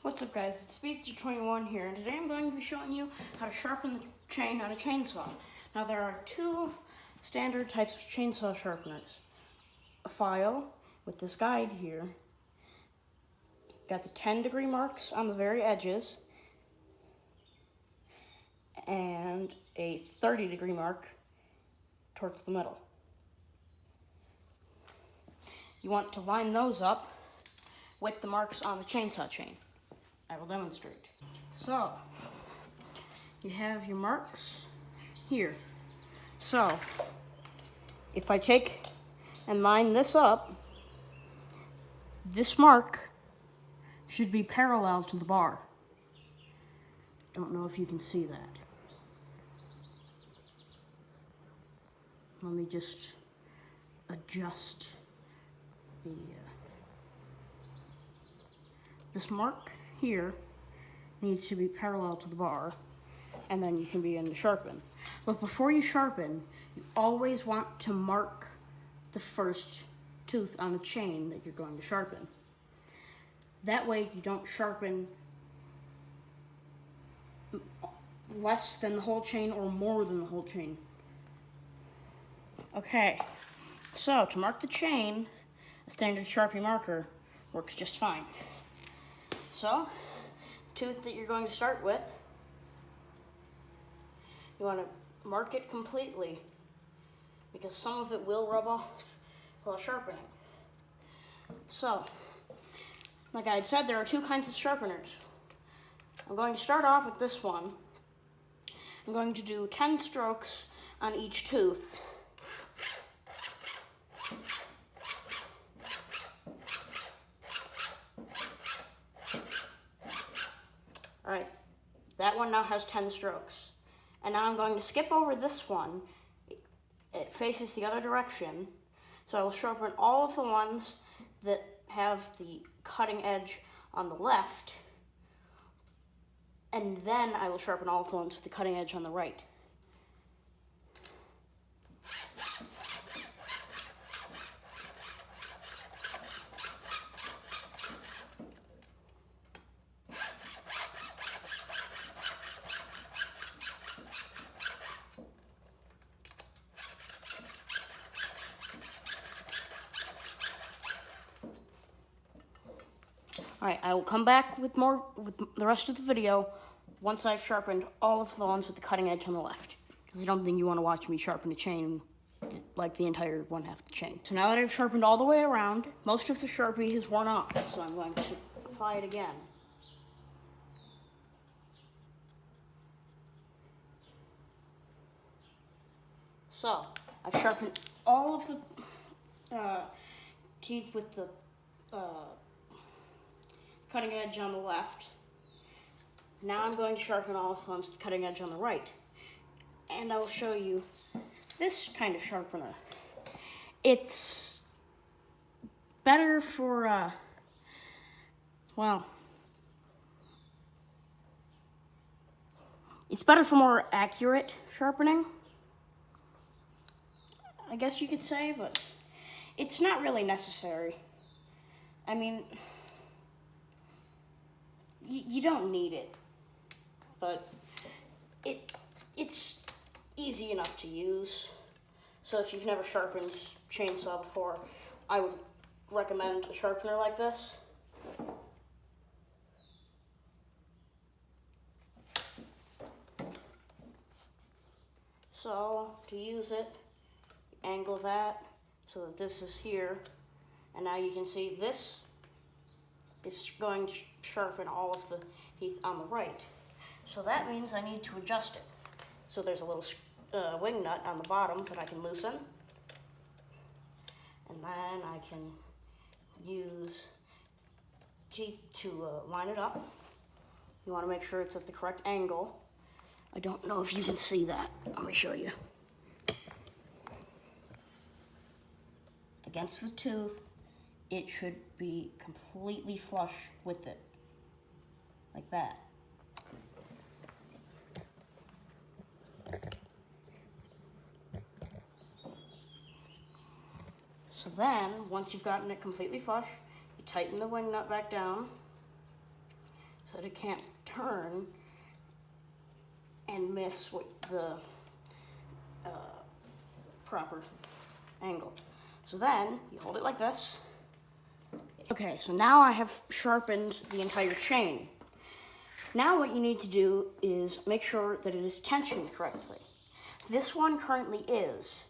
What's up guys, it's Speedster21 here, and today I'm going to be showing you how to sharpen the chain on a chainsaw. Now there are two standard types of chainsaw sharpeners. A file with this guide here, got the 10-degree marks on the very edges, and a 30-degree mark towards the middle. You want to line those up with the marks on the chainsaw chain. I will demonstrate. So, you have your marks here. So, if I take and line this up, this mark should be parallel to the bar. Don't know if you can see that. Let me just adjust the this mark here needs to be parallel to the bar, and then you can begin to sharpen. But before you sharpen, you always want to mark the first tooth on the chain that you're going to sharpen. That way you don't sharpen less than the whole chain or more than the whole chain. Okay, so to mark the chain, a standard Sharpie marker works just fine. So, the tooth that you're going to start with, you want to mark it completely because some of it will rub off while sharpening. So, like I had said, there are two kinds of sharpeners. I'm going to start off with this one. I'm going to do 10 strokes on each tooth. Alright, that one now has 10 strokes. And now I'm going to skip over this one. It faces the other direction. So I will sharpen all of the ones that have the cutting edge on the left. And then I will sharpen all of the ones with the cutting edge on the right. Alright, I will come back with the rest of the video once I've sharpened all of the ones with the cutting edge on the left. Because I don't think you want to watch me sharpen a chain like the entire one half of the chain. So now that I've sharpened all the way around, most of the Sharpie has worn off, so I'm going to apply it again. So, I've sharpened all of the teeth with the cutting edge on the left. Now I'm going to sharpen all of the ones with the cutting edge on the right. And I will show you this kind of sharpener. It's better for, well, it's better for more accurate sharpening, I guess you could say, but it's not really necessary. I mean, you don't need it, but it's easy enough to use. So if you've never sharpened chainsaw before, I would recommend a sharpener like this. So to use it, angle that so that this is here, and now you can see this is going to sharpen all of the teeth on the right. So that means I need to adjust it. So there's a little wing nut on the bottom that I can loosen. And then I can use teeth to line it up. You want to make sure it's at the correct angle. I don't know if you can see that. Let me show you. Against the tooth, it should be completely flush with it, like that. So then, once you've gotten it completely flush, you tighten the wing nut back down that it can't turn and miss what the proper angle. So then you hold it like this. Okay, so now I have sharpened the entire chain. Now what you need to do is make sure that it is tensioned correctly. This one currently is,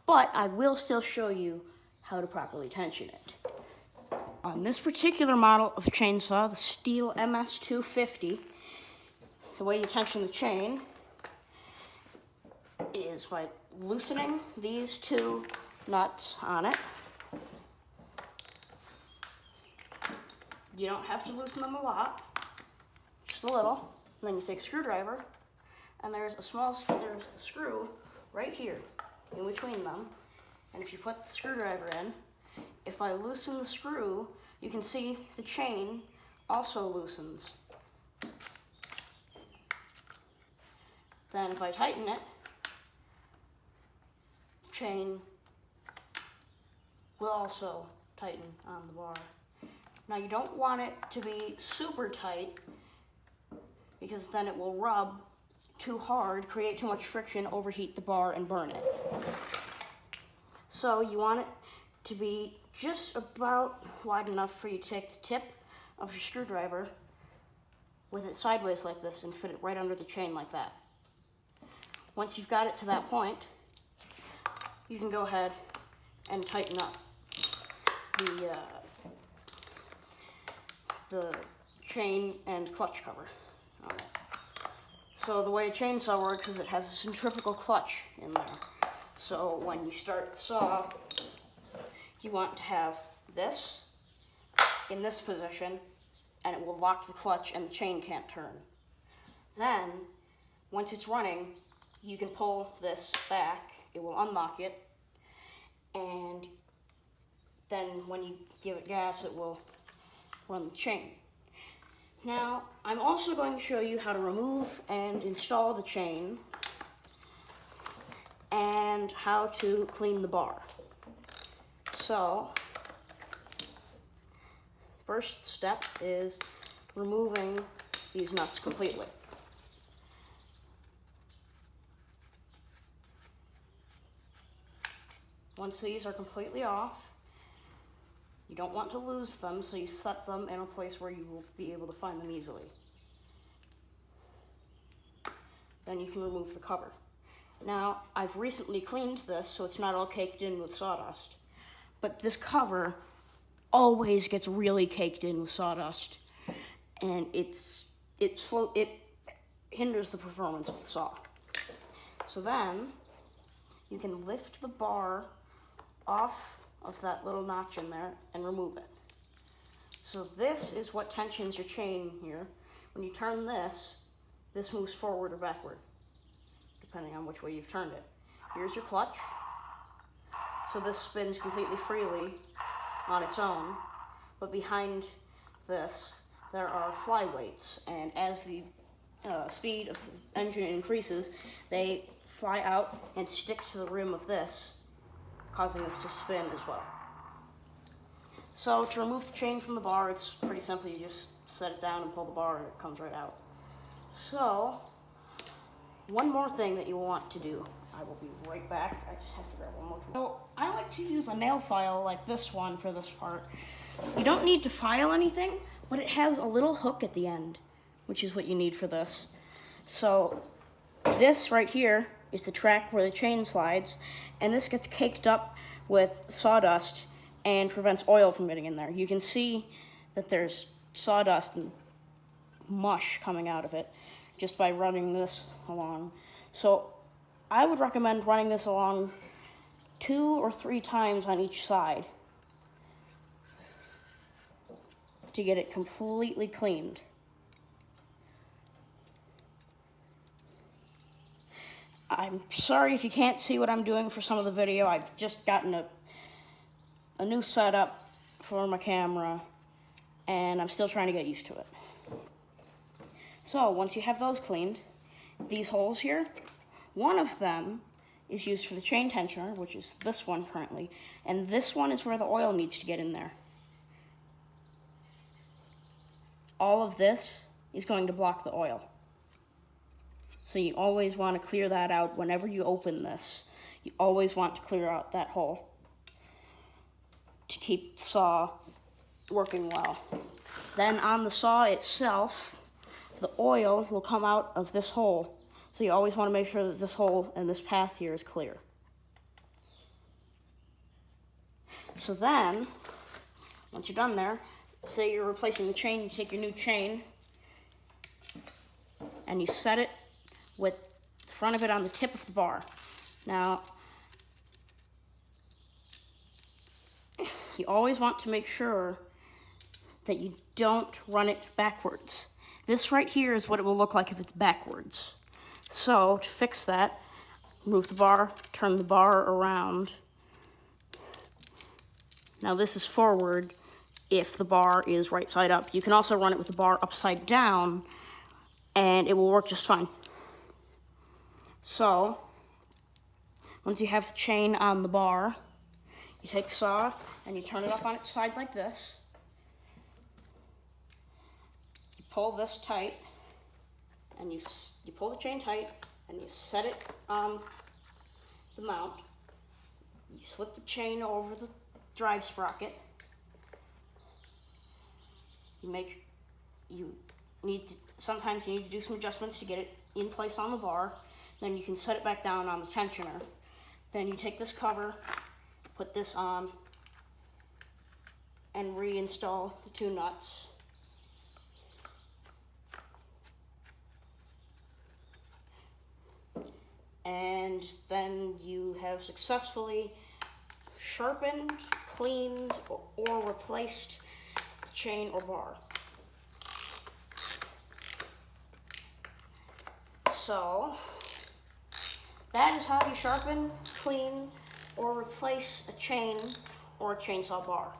but I will still show you how to properly tension it. On this particular model of chainsaw, the Stihl MS250, the way you tension the chain is by loosening these two nuts on it. You don't have to loosen them a lot, just a little. And then you take a screwdriver, and there's a screw right here in between them. And if you put the screwdriver in, if I loosen the screw, you can see the chain also loosens. Then if I tighten it, the chain will also tighten on the bar. Now you don't want it to be super tight because then it will rub too hard, create too much friction, overheat the bar, and burn it. So you want it to be just about wide enough for you to take the tip of your screwdriver with it sideways like this and fit it right under the chain like that. Once you've got it to that point, you can go ahead and tighten up the chain and clutch cover on it. So the way a chainsaw works is it has a centrifugal clutch in there. So when you start the saw, you want to have this in this position, and it will lock the clutch and the chain can't turn. Then, once it's running, you can pull this back, it will unlock it, and then when you give it gas, it will run the chain. Now, I'm also going to show you how to remove and install the chain and how to clean the bar. So, first step is removing these nuts completely. Once these are completely off, you don't want to lose them, so you set them in a place where you will be able to find them easily. Then you can remove the cover. Now, I've recently cleaned this, so it's not all caked in with sawdust. But this cover always gets really caked in with sawdust, and it hinders the performance of the saw. So then, you can lift the bar off of that little notch in there and remove it. So this is what tensions your chain here. When you turn this moves forward or backward, depending on which way you've turned it. Here's your clutch. So this spins completely freely on its own, but behind this there are fly weights, and as the speed of the engine increases, they fly out and stick to the rim of this, causing this to spin as well. So to remove the chain from the bar, it's pretty simple. You just set it down and pull the bar and it comes right out. So, one more thing that you want to do. I will be right back. I just have to grab one more tool. So, I like to use a nail file like this one for this part. You don't need to file anything, but it has a little hook at the end, which is what you need for this. So, this right here is the track where the chain slides, and this gets caked up with sawdust and prevents oil from getting in there. You can see that there's sawdust and mush coming out of it just by running this along. So I would recommend running this along 2 or 3 times on each side to get it completely cleaned. I'm sorry if you can't see what I'm doing for some of the video. I've just gotten a new setup for my camera, and I'm still trying to get used to it. So, once you have those cleaned, these holes here, one of them is used for the chain tensioner, which is this one currently, and this one is where the oil needs to get in there. All of this is going to block the oil. So you always want to clear that out whenever you open this. You always want to clear out that hole to keep the saw working well. Then on the saw itself, the oil will come out of this hole. So you always want to make sure that this hole and this path here is clear. So then, once you're done there, say you're replacing the chain, you take your new chain and you set it with the front of it on the tip of the bar. Now, you always want to make sure that you don't run it backwards. This right here is what it will look like if it's backwards. So, to fix that, move the bar, turn the bar around. Now this is forward if the bar is right side up. You can also run it with the bar upside down and it will work just fine. So, once you have the chain on the bar, you take the saw and you turn it up on its side like this. You pull this tight, and you pull the chain tight, and you set it on the mount. You slip the chain over the drive sprocket. Sometimes you need to do some adjustments to get it in place on the bar. Then you can set it back down on the tensioner. Then you take this cover, put this on, and reinstall the two nuts. And then you have successfully sharpened, cleaned, or replaced the chain or bar. So, that is how you sharpen, clean, or replace a chain or a chainsaw bar.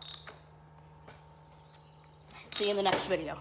See you in the next video.